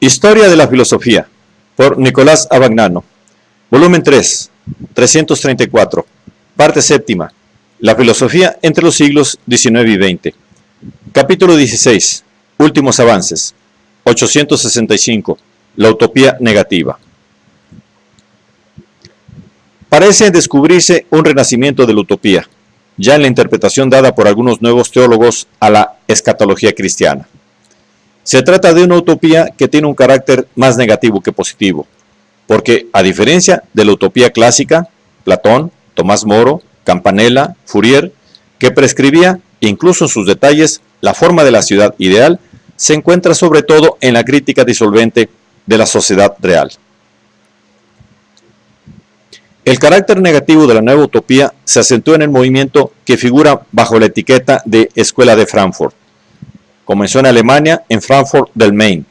Historia de la filosofía, por Nicolás Abagnano, volumen 3, 334, parte séptima, la filosofía entre los siglos XIX y XX, capítulo 16, últimos avances, 865, la utopía negativa. Parece descubrirse un renacimiento de la utopía, ya en la interpretación dada por algunos nuevos teólogos a la escatología cristiana. Se trata de una utopía que tiene un carácter más negativo que positivo, porque a diferencia de la utopía clásica, Platón, Tomás Moro, Campanella, Fourier, que prescribía, incluso en sus detalles, la forma de la ciudad ideal, se encuentra sobre todo en la crítica disolvente de la sociedad real. El carácter negativo de la nueva utopía se acentúa en el movimiento que figura bajo la etiqueta de Escuela de Frankfurt. Comenzó en Alemania, en Frankfurt del Main,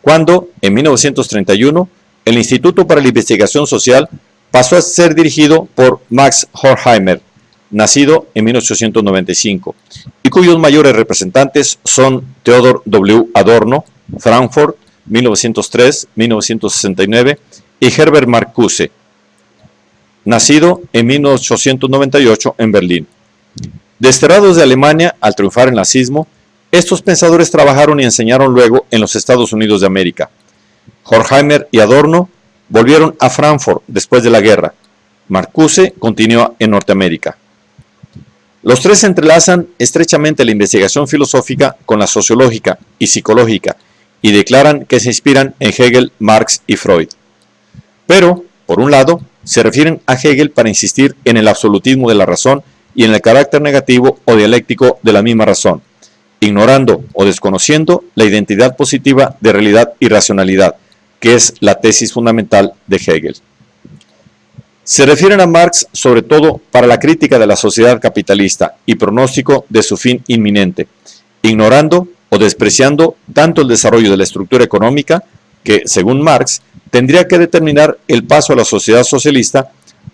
cuando, en 1931, el Instituto para la Investigación Social pasó a ser dirigido por Max Horkheimer, nacido en 1895, y cuyos mayores representantes son Theodor W. Adorno, Frankfurt, 1903-1969, y Herbert Marcuse, nacido en 1898 en Berlín. Desterrados de Alemania al triunfar el nazismo, estos pensadores trabajaron y enseñaron luego en los Estados Unidos de América. Horkheimer y Adorno volvieron a Frankfurt después de la guerra. Marcuse continúa en Norteamérica. Los tres entrelazan estrechamente la investigación filosófica con la sociológica y psicológica y declaran que se inspiran en Hegel, Marx y Freud. Pero, por un lado, se refieren a Hegel para insistir en el absolutismo de la razón y en el carácter negativo o dialéctico de la misma razón, ignorando o desconociendo la identidad positiva de realidad y racionalidad, que es la tesis fundamental de Hegel. Se refieren a Marx sobre todo para la crítica de la sociedad capitalista y pronóstico de su fin inminente, ignorando o despreciando tanto el desarrollo de la estructura económica, que, según Marx, tendría que determinar el paso a la sociedad socialista,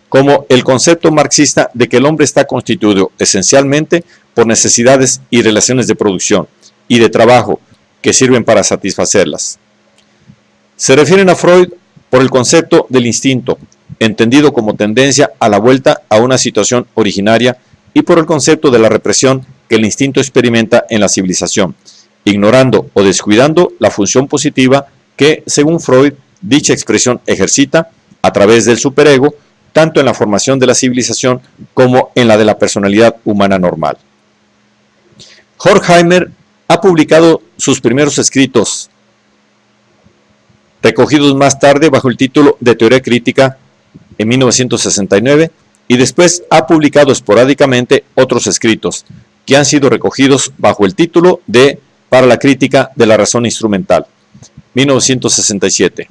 como el concepto marxista de que el hombre está constituido esencialmente por necesidades y relaciones de producción y de trabajo que sirven para satisfacerlas. Se refieren a Freud por el concepto del instinto, entendido como tendencia a la vuelta a una situación originaria, y por el concepto de la represión que el instinto experimenta en la civilización, ignorando o descuidando la función positiva que, según Freud, dicha expresión ejercita a través del superego, tanto en la formación de la civilización como en la de la personalidad humana normal. Horkheimer ha publicado sus primeros escritos, recogidos más tarde bajo el título de Teoría Crítica en 1969, y después ha publicado esporádicamente otros escritos que han sido recogidos bajo el título de Para la crítica de la razón instrumental, 1967.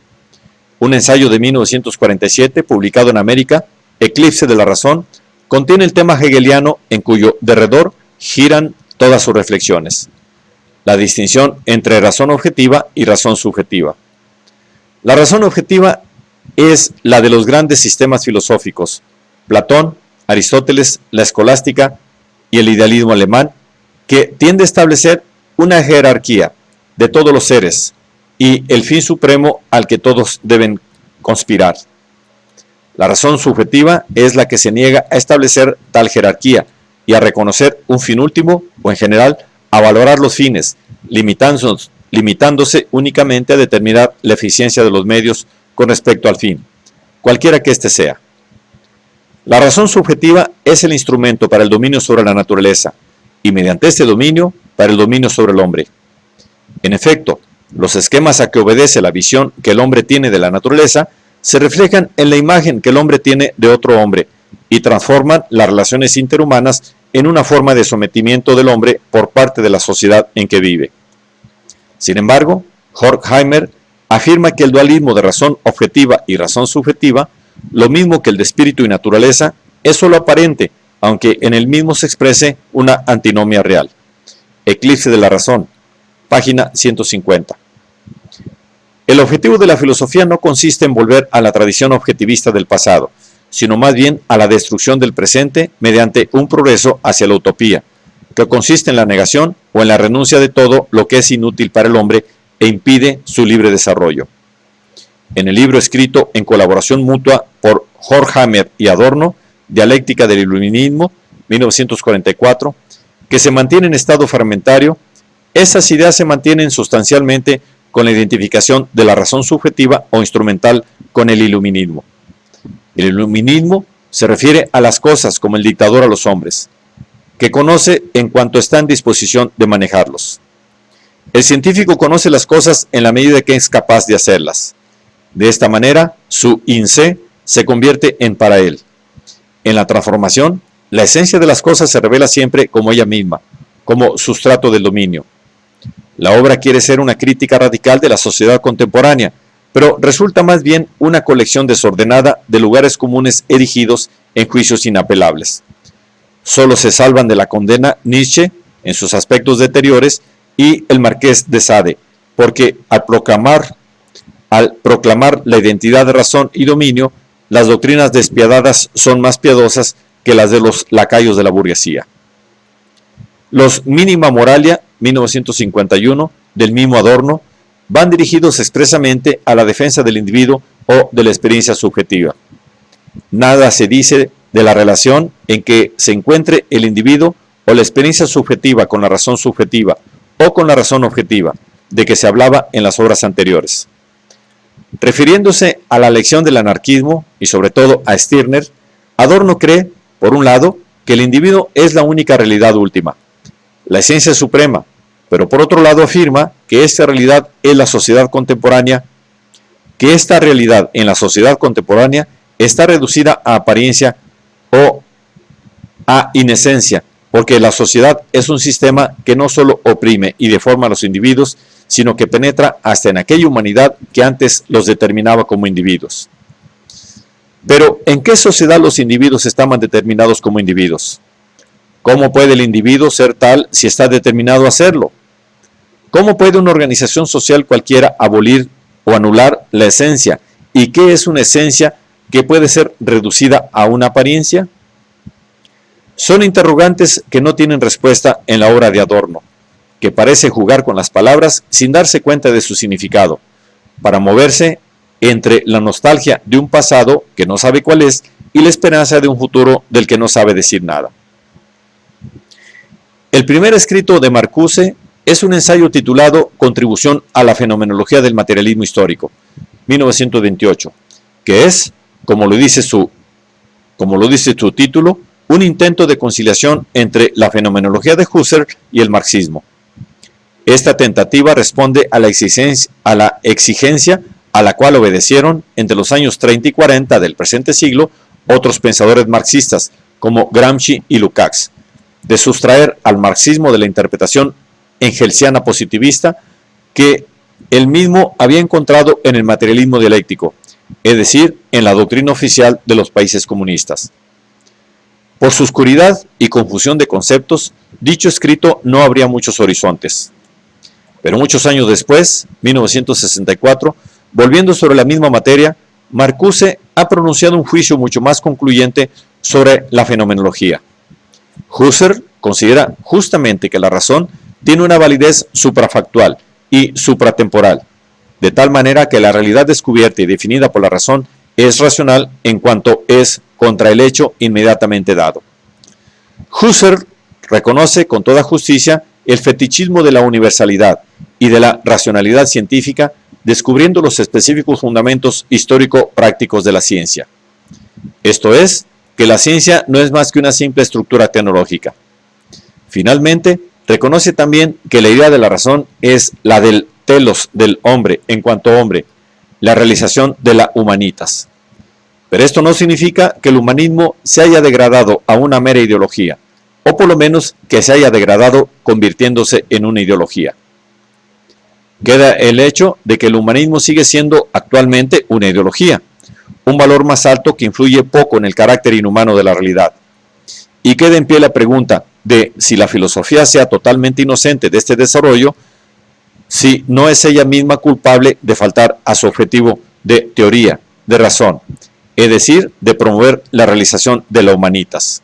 Un ensayo de 1947, publicado en América, Eclipse de la razón, contiene el tema hegeliano en cuyo derredor giran todas sus reflexiones: la distinción entre razón objetiva y razón subjetiva. La razón objetiva es la de los grandes sistemas filosóficos, Platón, Aristóteles, la escolástica y el idealismo alemán, que tiende a establecer una jerarquía de todos los seres y el fin supremo al que todos deben conspirar. La razón subjetiva es la que se niega a establecer tal jerarquía y a reconocer un fin último, o en general a valorar los fines, limitándose únicamente a determinar la eficiencia de los medios con respecto al fin, cualquiera que éste sea. La razón subjetiva es el instrumento para el dominio sobre la naturaleza, y mediante este dominio, para el dominio sobre el hombre. En efecto, los esquemas a que obedece la visión que el hombre tiene de la naturaleza se reflejan en la imagen que el hombre tiene de otro hombre y transforman las relaciones interhumanas en una forma de sometimiento del hombre por parte de la sociedad en que vive. Sin embargo, Horkheimer afirma que el dualismo de razón objetiva y razón subjetiva, lo mismo que el de espíritu y naturaleza, es solo aparente, aunque en el mismo se exprese una antinomia real. Eclipse de la razón, página 150. El objetivo de la filosofía no consiste en volver a la tradición objetivista del pasado, sino más bien a la destrucción del presente mediante un progreso hacia la utopía, que consiste en la negación o en la renuncia de todo lo que es inútil para el hombre e impide su libre desarrollo. En el libro escrito en colaboración mutua por Horkheimer y Adorno, Dialéctica del Iluminismo, 1944, que se mantiene en estado fragmentario, esas ideas se mantienen sustancialmente con la identificación de la razón subjetiva o instrumental con el iluminismo. El iluminismo se refiere a las cosas como el dictador a los hombres, que conoce en cuanto está en disposición de manejarlos. El científico conoce las cosas en la medida que es capaz de hacerlas. De esta manera, su in se convierte en para él. En la transformación, la esencia de las cosas se revela siempre como ella misma, como sustrato del dominio. La obra quiere ser una crítica radical de la sociedad contemporánea, pero resulta más bien una colección desordenada de lugares comunes erigidos en juicios inapelables. Solo se salvan de la condena Nietzsche en sus aspectos deteriores y el Marqués de Sade, porque al proclamar la identidad de razón y dominio, las doctrinas despiadadas son más piadosas que las de los lacayos de la burguesía. Los Minima Moralia, 1951, del mismo Adorno, van dirigidos expresamente a la defensa del individuo o de la experiencia subjetiva. Nada se dice de la relación en que se encuentre el individuo o la experiencia subjetiva con la razón subjetiva o con la razón objetiva, de que se hablaba en las obras anteriores. Refiriéndose a la lección del anarquismo y sobre todo a Stirner, Adorno cree, por un lado, que el individuo es la única realidad última, la esencia suprema, pero por otro lado afirma que esta realidad es la sociedad contemporánea, que esta realidad en la sociedad contemporánea está reducida a apariencia o a inesencia, porque la sociedad es un sistema que no solo oprime y deforma a los individuos, sino que penetra hasta en aquella humanidad que antes los determinaba como individuos. Pero, ¿en qué sociedad los individuos estaban determinados como individuos? ¿Cómo puede el individuo ser tal si está determinado a serlo? ¿Cómo puede una organización social cualquiera abolir o anular la esencia? ¿Y qué es una esencia que puede ser reducida a una apariencia? Son interrogantes que no tienen respuesta en la obra de Adorno, que parece jugar con las palabras sin darse cuenta de su significado, para moverse entre la nostalgia de un pasado que no sabe cuál es y la esperanza de un futuro del que no sabe decir nada. El primer escrito de Marcuse es un ensayo titulado Contribución a la fenomenología del materialismo histórico, 1928, que es, como lo dice su título, un intento de conciliación entre la fenomenología de Husserl y el marxismo. Esta tentativa responde a la exigencia a la cual obedecieron entre los años 30 y 40 del presente siglo otros pensadores marxistas como Gramsci y Lukács, de sustraer al marxismo de la interpretación engelsiana positivista que él mismo había encontrado en el materialismo dialéctico, es decir, en la doctrina oficial de los países comunistas. Por su oscuridad y confusión de conceptos, dicho escrito no abría muchos horizontes. Pero muchos años después, 1964, volviendo sobre la misma materia, Marcuse ha pronunciado un juicio mucho más concluyente sobre la fenomenología. Husserl considera justamente que la razón tiene una validez suprafactual y supratemporal, de tal manera que la realidad descubierta y definida por la razón es racional en cuanto es contra el hecho inmediatamente dado. Husserl reconoce con toda justicia el fetichismo de la universalidad y de la racionalidad científica, descubriendo los específicos fundamentos histórico-prácticos de la ciencia. Esto es, que la ciencia no es más que una simple estructura tecnológica. Finalmente, reconoce también que la idea de la razón es la del telos del hombre en cuanto hombre, la realización de la humanitas. Pero esto no significa que el humanismo se haya degradado a una mera ideología, o por lo menos que se haya degradado convirtiéndose en una ideología. Queda el hecho de que el humanismo sigue siendo actualmente una ideología, un valor más alto que influye poco en el carácter inhumano de la realidad. Y queda en pie la pregunta de si la filosofía sea totalmente inocente de este desarrollo, si no es ella misma culpable de faltar a su objetivo de teoría, de razón, es decir, de promover la realización de la humanitas.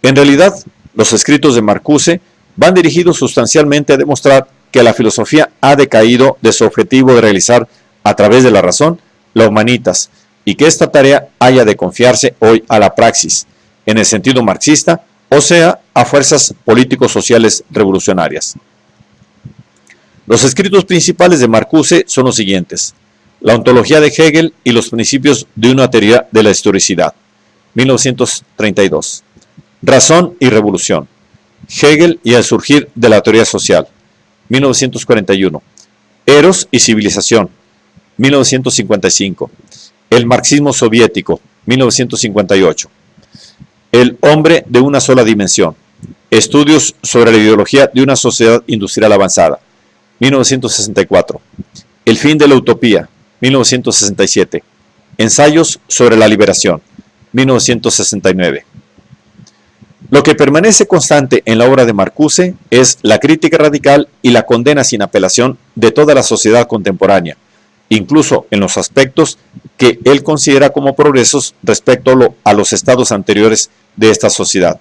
En realidad, los escritos de Marcuse van dirigidos sustancialmente a demostrar que la filosofía ha decaído de su objetivo de realizar a través de la razón la humanitas y que esta tarea haya de confiarse hoy a la praxis, en el sentido marxista, o sea, a fuerzas políticos-sociales revolucionarias. Los escritos principales de Marcuse son los siguientes: La ontología de Hegel y los principios de una teoría de la historicidad, 1932. Razón y revolución, Hegel y el surgir de la teoría social, 1941. Eros y civilización, 1955. El marxismo soviético, 1958. El hombre de una sola dimensión, estudios sobre la ideología de una sociedad industrial avanzada, 1964. El fin de la utopía, 1967. Ensayos sobre la liberación, 1969. Lo que permanece constante en la obra de Marcuse es la crítica radical y la condena sin apelación de toda la sociedad contemporánea, incluso en los aspectos que él considera como progresos respecto a los estados anteriores de esta sociedad.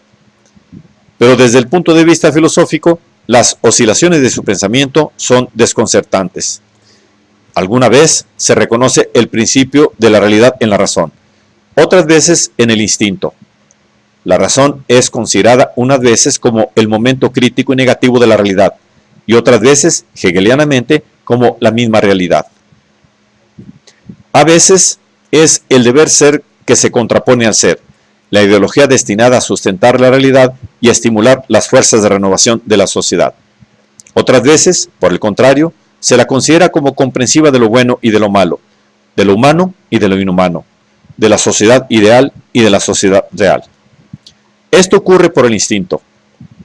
Pero desde el punto de vista filosófico, las oscilaciones de su pensamiento son desconcertantes. Alguna vez se reconoce el principio de la realidad en la razón, otras veces en el instinto. La razón es considerada unas veces como el momento crítico y negativo de la realidad, y otras veces, hegelianamente, como la misma realidad. A veces es el deber ser que se contrapone al ser, la ideología destinada a sustentar la realidad y a estimular las fuerzas de renovación de la sociedad. Otras veces, por el contrario, se la considera como comprensiva de lo bueno y de lo malo, de lo humano y de lo inhumano, de la sociedad ideal y de la sociedad real. Esto ocurre por el instinto.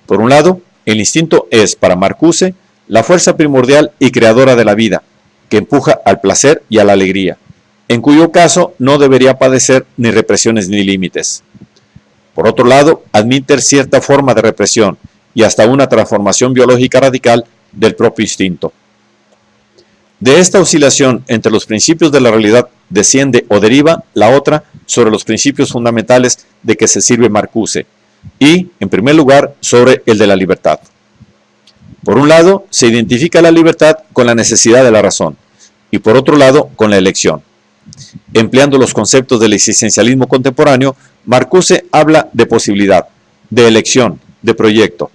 Por un lado, el instinto es, para Marcuse, la fuerza primordial y creadora de la vida, que empuja al placer y a la alegría, en cuyo caso no debería padecer ni represiones ni límites. Por otro lado, admite cierta forma de represión y hasta una transformación biológica radical del propio instinto. De esta oscilación entre los principios de la realidad desciende o deriva la otra sobre los principios fundamentales de que se sirve Marcuse y, en primer lugar, sobre el de la libertad. Por un lado, se identifica la libertad con la necesidad de la razón y por otro lado, con la elección. Empleando los conceptos del existencialismo contemporáneo, Marcuse habla de posibilidad, de elección, de proyecto.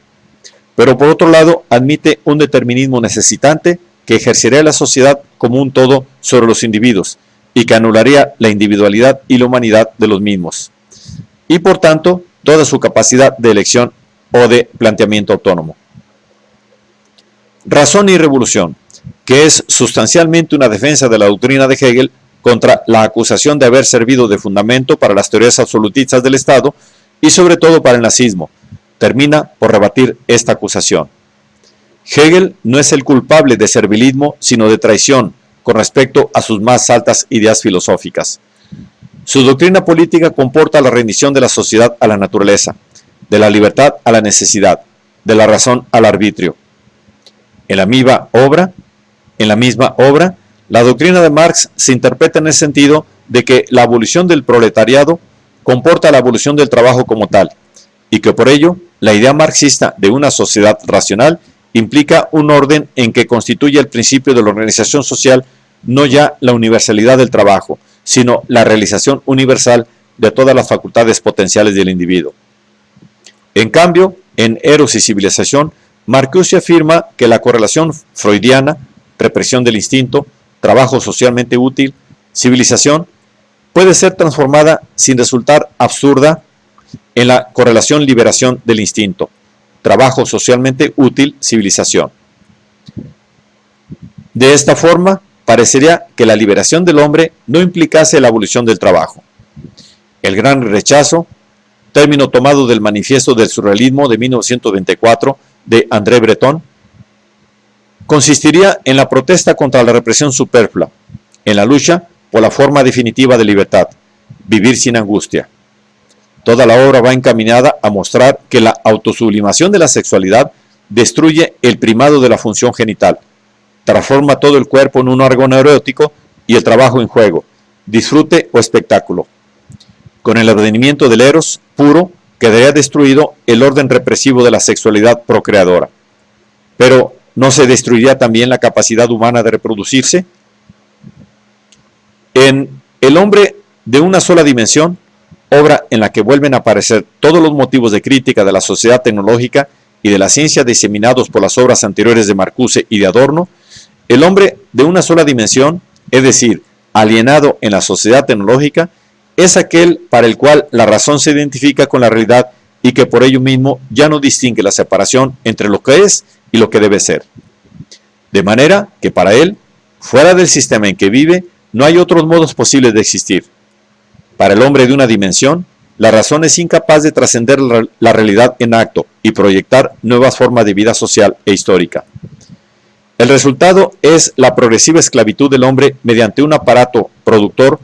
Pero por otro lado, admite un determinismo necesitante que ejercería la sociedad como un todo sobre los individuos y que anularía la individualidad y la humanidad de los mismos, y por tanto toda su capacidad de elección o de planteamiento autónomo. Razón y revolución, que es sustancialmente una defensa de la doctrina de Hegel contra la acusación de haber servido de fundamento para las teorías absolutistas del Estado y sobre todo para el nazismo, termina por rebatir esta acusación. Hegel no es el culpable de servilismo, sino de traición con respecto a sus más altas ideas filosóficas. Su doctrina política comporta la rendición de la sociedad a la naturaleza, de la libertad a la necesidad, de la razón al arbitrio. En la misma obra, la doctrina de Marx se interpreta en el sentido de que la abolición del proletariado comporta la abolición del trabajo como tal, y que por ello la idea marxista de una sociedad racional implica un orden en que constituye el principio de la organización social no ya la universalidad del trabajo, sino la realización universal de todas las facultades potenciales del individuo. En cambio, en Eros y civilización, Marcuse afirma que la correlación freudiana, represión del instinto, trabajo socialmente útil, civilización, puede ser transformada sin resultar absurda en la correlación liberación del instinto, trabajo socialmente útil, civilización. De esta forma, parecería que la liberación del hombre no implicase la abolición del trabajo. El gran rechazo, término tomado del manifiesto del surrealismo de 1924 de André Breton, consistiría en la protesta contra la represión superflua, en la lucha por la forma definitiva de libertad, vivir sin angustia. Toda la obra va encaminada a mostrar que la autosublimación de la sexualidad destruye el primado de la función genital, transforma todo el cuerpo en un órgano erótico y el trabajo en juego, disfrute o espectáculo. Con el advenimiento del eros puro quedaría destruido el orden represivo de la sexualidad procreadora. Pero ¿no se destruiría también la capacidad humana de reproducirse? En El hombre de una sola dimensión, obra en la que vuelven a aparecer todos los motivos de crítica de la sociedad tecnológica y de la ciencia diseminados por las obras anteriores de Marcuse y de Adorno, el hombre de una sola dimensión, es decir, alienado en la sociedad tecnológica, es aquel para el cual la razón se identifica con la realidad y que por ello mismo ya no distingue la separación entre lo que es y lo que debe ser. De manera que para él, fuera del sistema en que vive, no hay otros modos posibles de existir. Para el hombre de una dimensión, la razón es incapaz de trascender la realidad en acto y proyectar nuevas formas de vida social e histórica. El resultado es la progresiva esclavitud del hombre mediante un aparato productor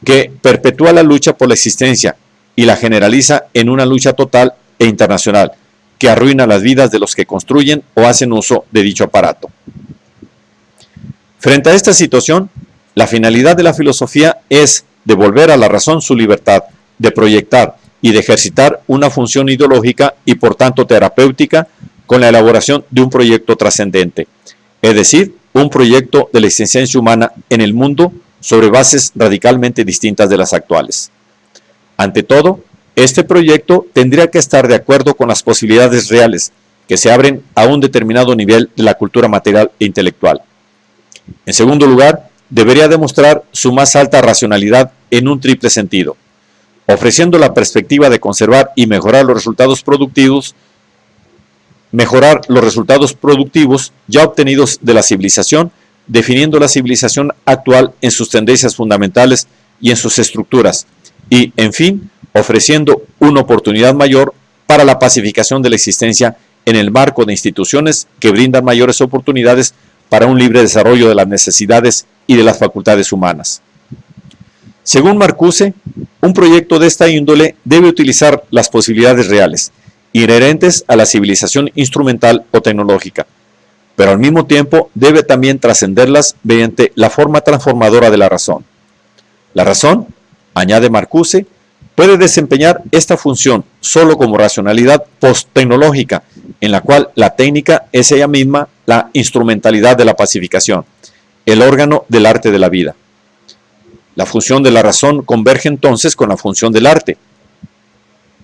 que perpetúa la lucha por la existencia y la generaliza en una lucha total e internacional que arruina las vidas de los que construyen o hacen uso de dicho aparato. Frente a esta situación, la finalidad de la filosofía es devolver a la razón su libertad de proyectar y de ejercitar una función ideológica y por tanto terapéutica con la elaboración de un proyecto trascendente, es decir, un proyecto de la existencia humana en el mundo sobre bases radicalmente distintas de las actuales. Ante todo, este proyecto tendría que estar de acuerdo con las posibilidades reales que se abren a un determinado nivel de la cultura material e intelectual. En segundo lugar, debería demostrar su más alta racionalidad en un triple sentido, ofreciendo la perspectiva de conservar y mejorar los resultados productivos ya obtenidos de la civilización, definiendo la civilización actual en sus tendencias fundamentales y en sus estructuras, y, en fin, ofreciendo una oportunidad mayor para la pacificación de la existencia en el marco de instituciones que brindan mayores oportunidades para un libre desarrollo de las necesidades y de las facultades humanas. Según Marcuse, un proyecto de esta índole debe utilizar las posibilidades reales, inherentes a la civilización instrumental o tecnológica, pero al mismo tiempo debe también trascenderlas mediante la forma transformadora de la razón. La razón, añade Marcuse, puede desempeñar esta función solo como racionalidad post-tecnológica, en la cual la técnica es ella misma la instrumentalidad de la pacificación, el órgano del arte de la vida. La función de la razón converge entonces con la función del arte.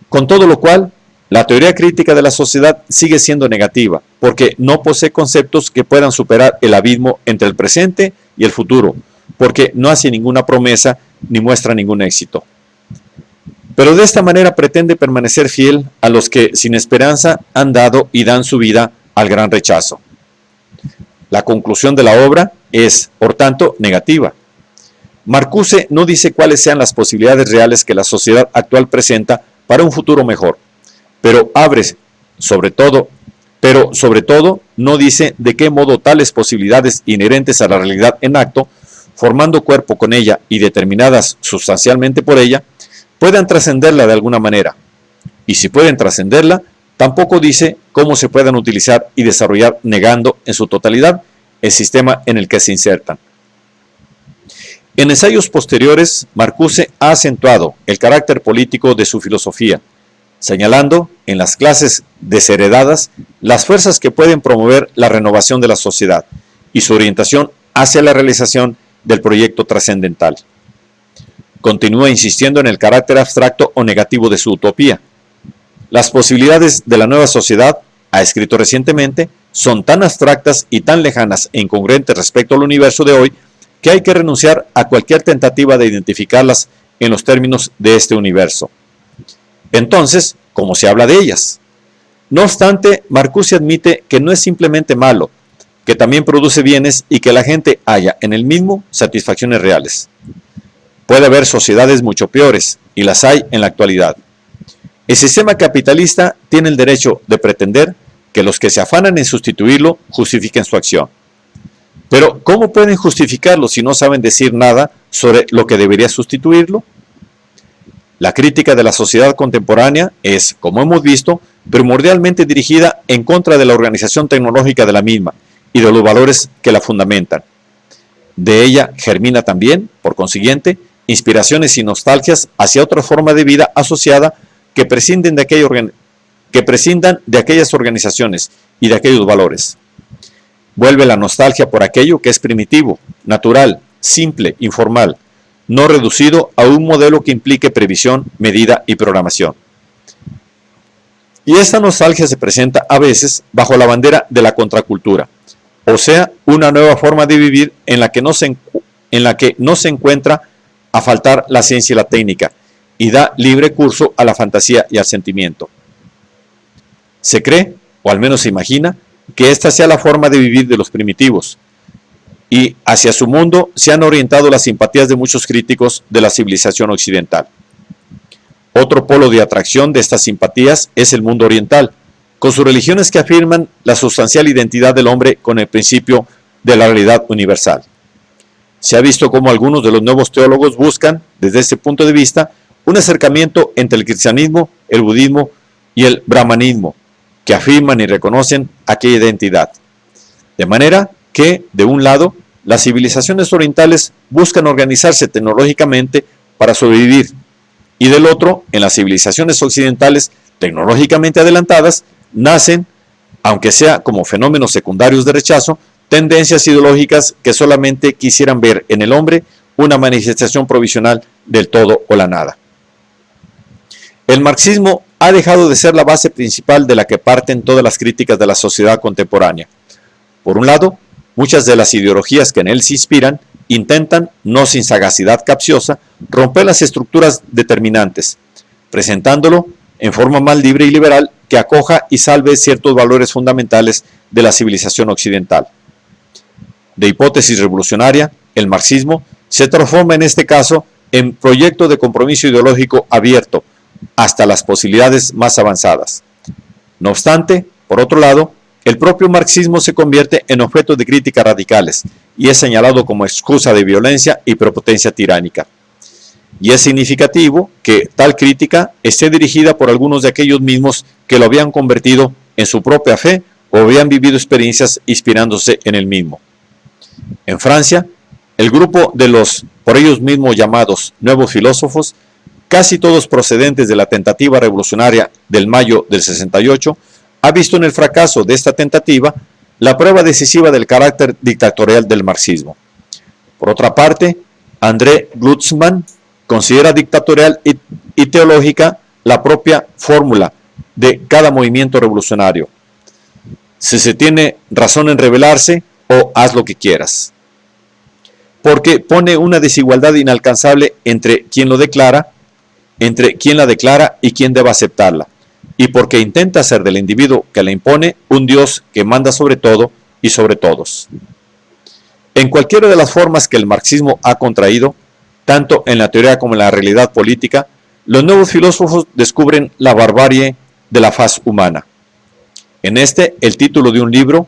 Con todo lo cual, la teoría crítica de la sociedad sigue siendo negativa, porque no posee conceptos que puedan superar el abismo entre el presente y el futuro, porque no hace ninguna promesa ni muestra ningún éxito. Pero de esta manera pretende permanecer fiel a los que sin esperanza han dado y dan su vida al gran rechazo. La conclusión de la obra es, por tanto, negativa. Marcuse no dice cuáles sean las posibilidades reales que la sociedad actual presenta para un futuro mejor, pero sobre todo no dice de qué modo tales posibilidades inherentes a la realidad en acto, formando cuerpo con ella y determinadas sustancialmente por ella, puedan trascenderla de alguna manera. Y si pueden trascenderla, tampoco dice cómo se puedan utilizar y desarrollar negando en su totalidad el sistema en el que se insertan. En ensayos posteriores, Marcuse ha acentuado el carácter político de su filosofía, señalando en las clases desheredadas las fuerzas que pueden promover la renovación de la sociedad y su orientación hacia la realización del proyecto trascendental. Continúa insistiendo en el carácter abstracto o negativo de su utopía. Las posibilidades de la nueva sociedad, ha escrito recientemente, son tan abstractas y tan lejanas e incongruentes respecto al universo de hoy que hay que renunciar a cualquier tentativa de identificarlas en los términos de este universo. Entonces, ¿cómo se habla de ellas? No obstante, Marcuse admite que no es simplemente malo, que también produce bienes y que la gente halla en el mismo satisfacciones reales. Puede haber sociedades mucho peores, y las hay en la actualidad. El sistema capitalista tiene el derecho de pretender que los que se afanan en sustituirlo justifiquen su acción. Pero, ¿cómo pueden justificarlo si no saben decir nada sobre lo que debería sustituirlo? La crítica de la sociedad contemporánea es, como hemos visto, primordialmente dirigida en contra de la organización tecnológica de la misma y de los valores que la fundamentan. De ella germina también, por consiguiente, inspiraciones y nostalgias hacia otra forma de vida asociada que prescindan de aquellas organizaciones y de aquellos valores. Vuelve la nostalgia por aquello que es primitivo, natural, simple, informal, no reducido a un modelo que implique previsión, medida y programación. Y esta nostalgia se presenta a veces bajo la bandera de la contracultura, o sea, una nueva forma de vivir en la que no se encuentra a faltar la ciencia y la técnica, y da libre curso a la fantasía y al sentimiento. Se cree, o al menos se imagina, que esta sea la forma de vivir de los primitivos, y hacia su mundo se han orientado las simpatías de muchos críticos de la civilización occidental. Otro polo de atracción de estas simpatías es el mundo oriental, con sus religiones que afirman la sustancial identidad del hombre con el principio de la realidad universal. Se ha visto cómo algunos de los nuevos teólogos buscan, desde este punto de vista, un acercamiento entre el cristianismo, el budismo y el brahmanismo, que afirman y reconocen aquella identidad. De manera que, de un lado, las civilizaciones orientales buscan organizarse tecnológicamente para sobrevivir, y del otro, en las civilizaciones occidentales tecnológicamente adelantadas, nacen, aunque sea como fenómenos secundarios de rechazo, tendencias ideológicas que solamente quisieran ver en el hombre una manifestación provisional del todo o la nada. El marxismo ha dejado de ser la base principal de la que parten todas las críticas de la sociedad contemporánea. Por un lado, muchas de las ideologías que en él se inspiran intentan, no sin sagacidad capciosa, romper las estructuras determinantes, presentándolo en forma más libre y liberal que acoja y salve ciertos valores fundamentales de la civilización occidental. De hipótesis revolucionaria, el marxismo se transforma en este caso en proyecto de compromiso ideológico abierto hasta las posibilidades más avanzadas. No obstante, por otro lado, el propio marxismo se convierte en objeto de críticas radicales y es señalado como excusa de violencia y prepotencia tiránica. Y es significativo que tal crítica esté dirigida por algunos de aquellos mismos que lo habían convertido en su propia fe o habían vivido experiencias inspirándose en el mismo. En Francia, el grupo de los por ellos mismos llamados nuevos filósofos, casi todos procedentes de la tentativa revolucionaria del mayo del 68, ha visto en el fracaso de esta tentativa la prueba decisiva del carácter dictatorial del marxismo. Por otra parte, André Glucksmann considera dictatorial y teológica la propia fórmula de cada movimiento revolucionario. Si se tiene razón en rebelarse, o haz lo que quieras. Porque pone una desigualdad inalcanzable entre quien lo declara, entre quien la declara y quien debe aceptarla, y porque intenta hacer del individuo que la impone un Dios que manda sobre todo y sobre todos. En cualquiera de las formas que el marxismo ha contraído, tanto en la teoría como en la realidad política, los nuevos filósofos descubren la barbarie de la faz humana. Es este el título de un libro,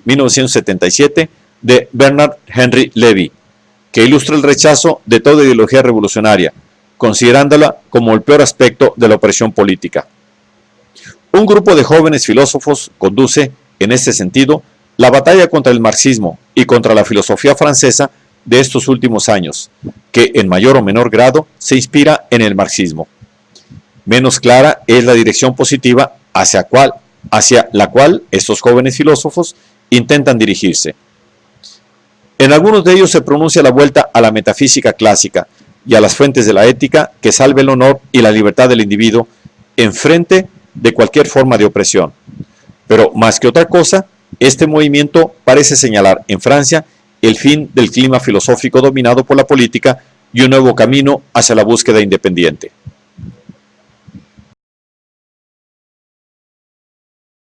1977, de Bernard Henry Levy, que ilustra el rechazo de toda ideología revolucionaria, considerándola como el peor aspecto de la opresión política. Un grupo de jóvenes filósofos conduce, en este sentido, la batalla contra el marxismo y contra la filosofía francesa de estos últimos años, que en mayor o menor grado se inspira en el marxismo. Menos clara es la dirección positiva hacia la cual estos jóvenes filósofos intentan dirigirse. En algunos de ellos se pronuncia la vuelta a la metafísica clásica y a las fuentes de la ética que salve el honor y la libertad del individuo en frente de cualquier forma de opresión. Pero más que otra cosa, este movimiento parece señalar en Francia el fin del clima filosófico dominado por la política y un nuevo camino hacia la búsqueda independiente.